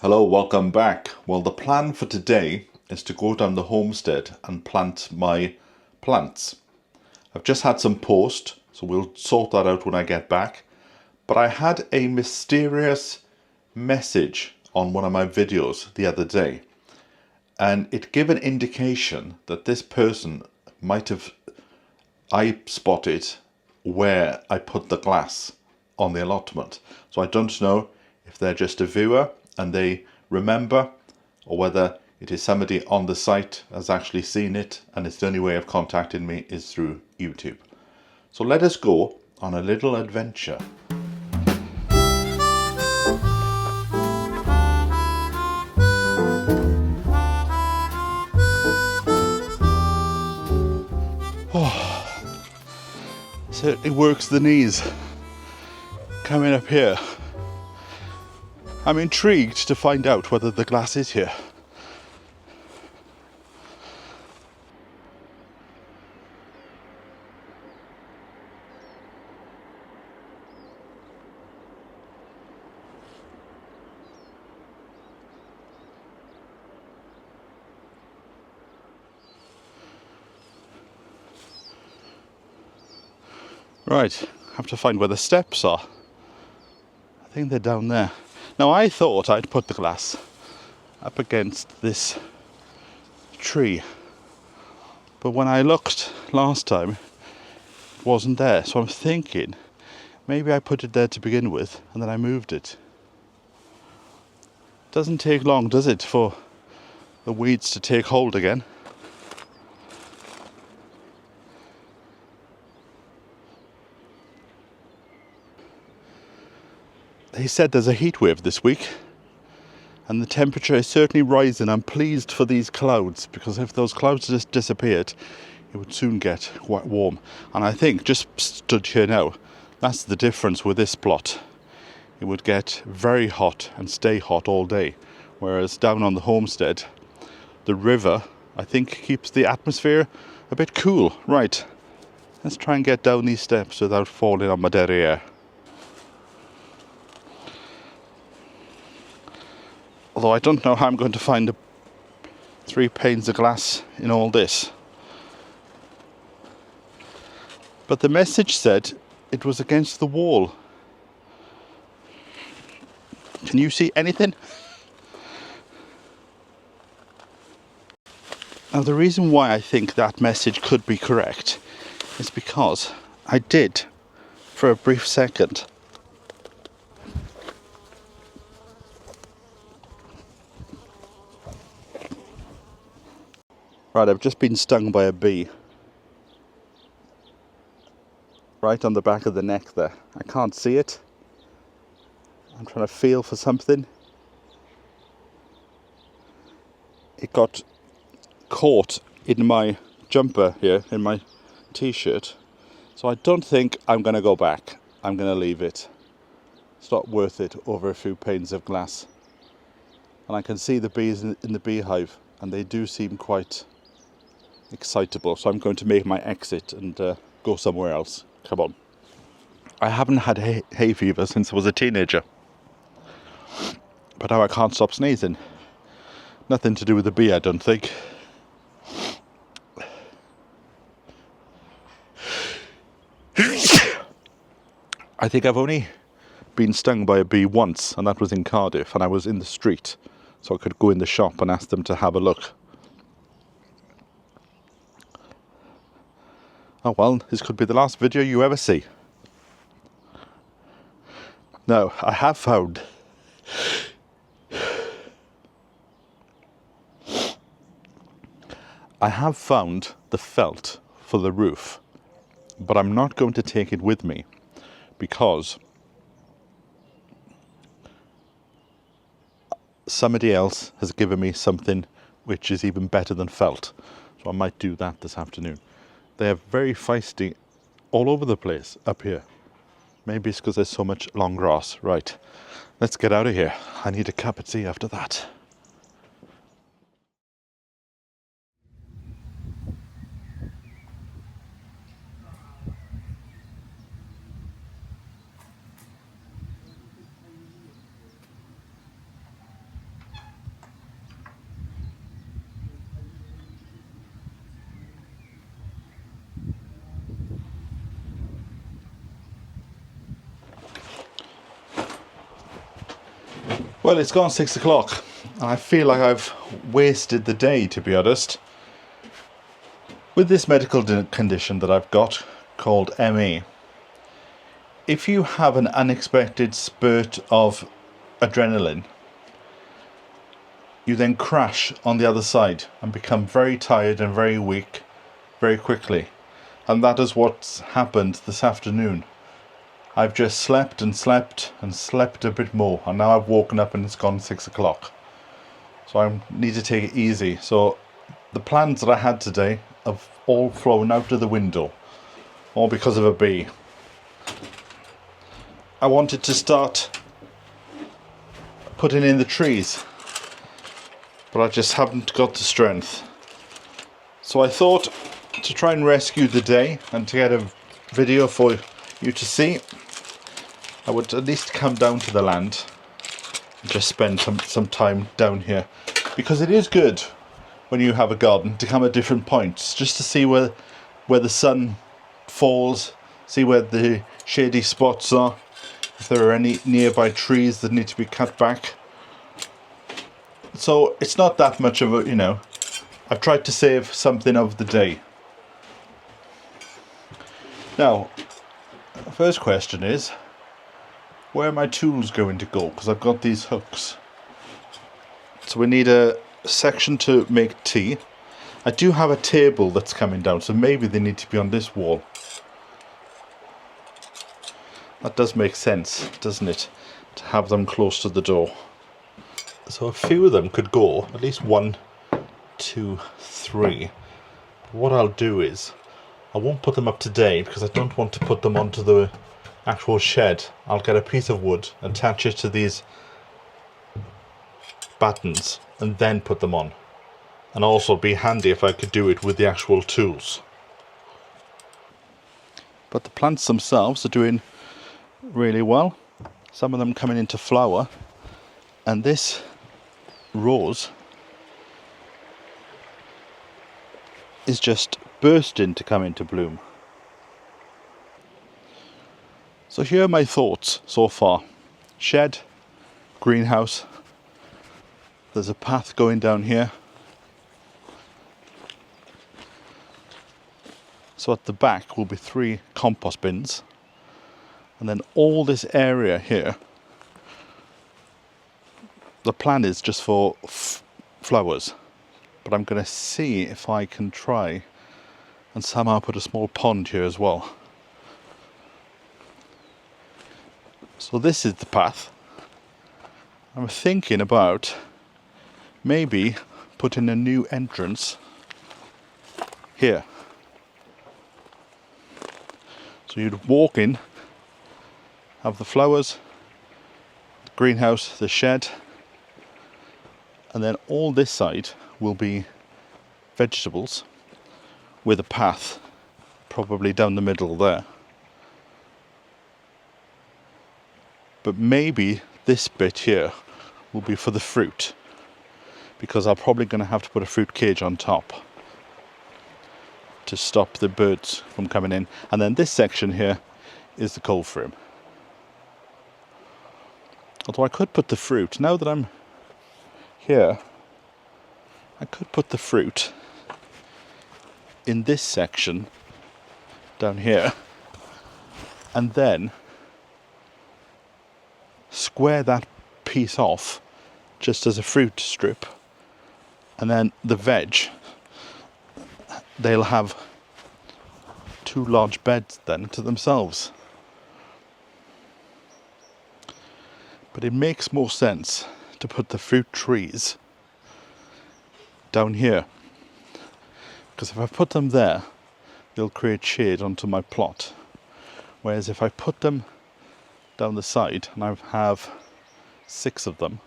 Hello, welcome back. Well, the plan for today is to go down the homestead and plant my plants. I've just had some post, so we'll sort that out when I get back. But I had a mysterious message on one of my videos the other day, and it gave an indication that this person might have eye spotted where I put the glass on the allotment. So I don't know if they're just a viewer and they remember, or whether it is somebody on the site has actually seen it and it's the only way of contacting me is through YouTube. So let us go on a little adventure. Certainly works the knees coming up here. I'm intrigued to find out whether the glass is here. Right, have to find where the steps are. I think they're down there. Now I thought I'd put the glass up against this tree, but when I looked last time it wasn't there, so I'm thinking maybe I put it there to begin with and then I moved it. Doesn't take long, does it, for the weeds to take hold again? They said there's a heat wave this week and the temperature is certainly rising. I'm pleased for these clouds, because if those clouds just disappeared it would soon get quite warm. And I think, just stood here now, that's the difference with this plot. It would get very hot and stay hot all day, whereas down on the homestead the river, I think, keeps the atmosphere a bit cool. Right, let's try and get down these steps without falling on my derriere. Although I don't know how I'm going to find 3 panes of glass in all this. But the message said it was against the wall. Can you see anything? Now the reason why I think that message could be correct is because I did, for a brief second, right, I've just been stung by a bee. Right on the back of the neck there. I can't see it. I'm trying to feel for something. It got caught in my jumper here, in my t-shirt. So I don't think I'm going to go back. I'm going to leave it. It's not worth it over a few panes of glass. And I can see the bees in the beehive, and they do seem quite excitable. So I'm going to make my exit and go somewhere else. Come on. I haven't had hay fever since I was a teenager. But now I can't stop sneezing. Nothing to do with the bee, I don't think. I think I've only been stung by a bee once, and that was in Cardiff, and I was in the street, so I could go in the shop and ask them to have a look. Oh well, this could be the last video you ever see. Now, I have found the felt for the roof, but I'm not going to take it with me because somebody else has given me something which is even better than felt. So I might do that this afternoon. They are very feisty all over the place up here. Maybe it's because there's so much long grass. Right, let's get out of here. I need a cup of tea after that. Well, it's gone 6 o'clock and I feel like I've wasted the day, to be honest. With this medical condition that I've got called ME, if you have an unexpected spurt of adrenaline, you then crash on the other side and become very tired and very weak very quickly. And that is what's happened this afternoon. I've just slept and slept and slept a bit more, and now I've woken up and it's gone 6 o'clock. So I need to take it easy. So the plans that I had today have all flown out of the window, all because of a bee. I wanted to start putting in the trees, but I just haven't got the strength. So I thought, to try and rescue the day and to get a video for you to see, I would at least come down to the land and just spend some time down here, because it is good when you have a garden to come at different points just to see where the sun falls, see where the shady spots are, if there are any nearby trees that need to be cut back. So it's not that much of a, I've tried to save something of the day. Now, the first question is, where are my tools going to go? Because I've got these hooks. So we need a section to make tea. I do have a table that's coming down, so maybe they need to be on this wall. That does make sense, doesn't it? To have them close to the door. So a few of them could go, at least 1, 2, 3. What I'll do is, I won't put them up today because I don't want to put them onto the actual shed. I'll get a piece of wood, attach it to these battens and then put them on. And also it'd be handy if I could do it with the actual tools. But the plants themselves are doing really well. Some of them coming into flower, and this rose is just bursting to come into bloom. So here are my thoughts so far. Shed, greenhouse, there's a path going down here. So at the back will be 3 compost bins, and then all this area here, the plan is just for flowers, but I'm going to see if I can try and somehow put a small pond here as well. So this is the path. I'm thinking about maybe putting a new entrance here. So you'd walk in, have the flowers, the greenhouse, the shed, and then all this side will be vegetables with a path probably down the middle there. But maybe this bit here will be for the fruit, because I'm probably going to have to put a fruit cage on top to stop the birds from coming in. And then this section here is the cold frame. Although I could put the fruit, now that I'm here, I could put the fruit in this section down here, and then square that piece off just as a fruit strip, and then the veg, they'll have 2 large beds then to themselves. But it makes more sense to put the fruit trees down here, because if I put them there, they'll create shade onto my plot. Whereas if I put them down the side, and I have 6 of them,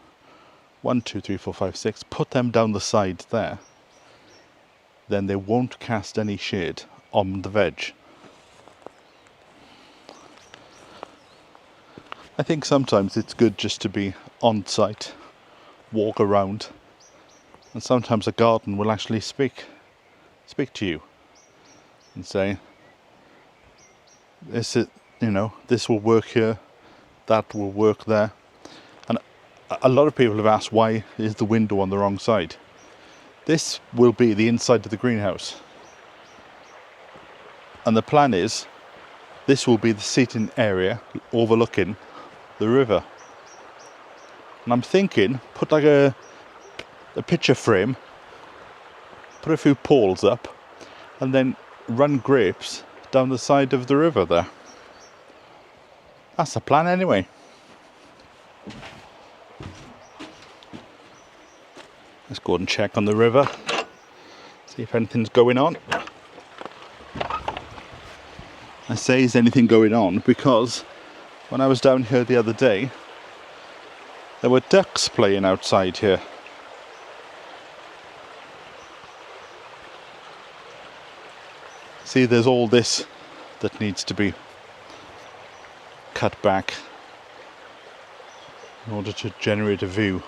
1, 2, 3, 4, 5, 6, put them down the side there, then they won't cast any shade on the veg. I think sometimes it's good just to be on site, walk around, and sometimes a garden will actually speak to you and say, this will work here, that will work there. And a lot of people have asked, why is the window on the wrong side? This will be the inside of the greenhouse. And the plan is, this will be the seating area overlooking the river. And I'm thinking, put like a picture frame, put a few poles up, and then run grapes down the side of the river there. That's the plan anyway. Let's go and check on the river, see if anything's going on. I say, is anything going on, because when I was down here the other day, there were ducks playing outside here. See, there's all this that needs to be cut back in order to generate a view.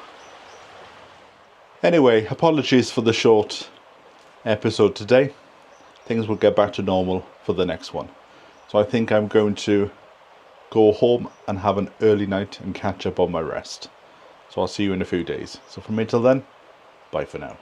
Anyway, apologies for the short episode today. Things will get back to normal for the next one. So I think I'm going to go home and have an early night and catch up on my rest. So I'll see you in a few days. So from me till then, bye for now.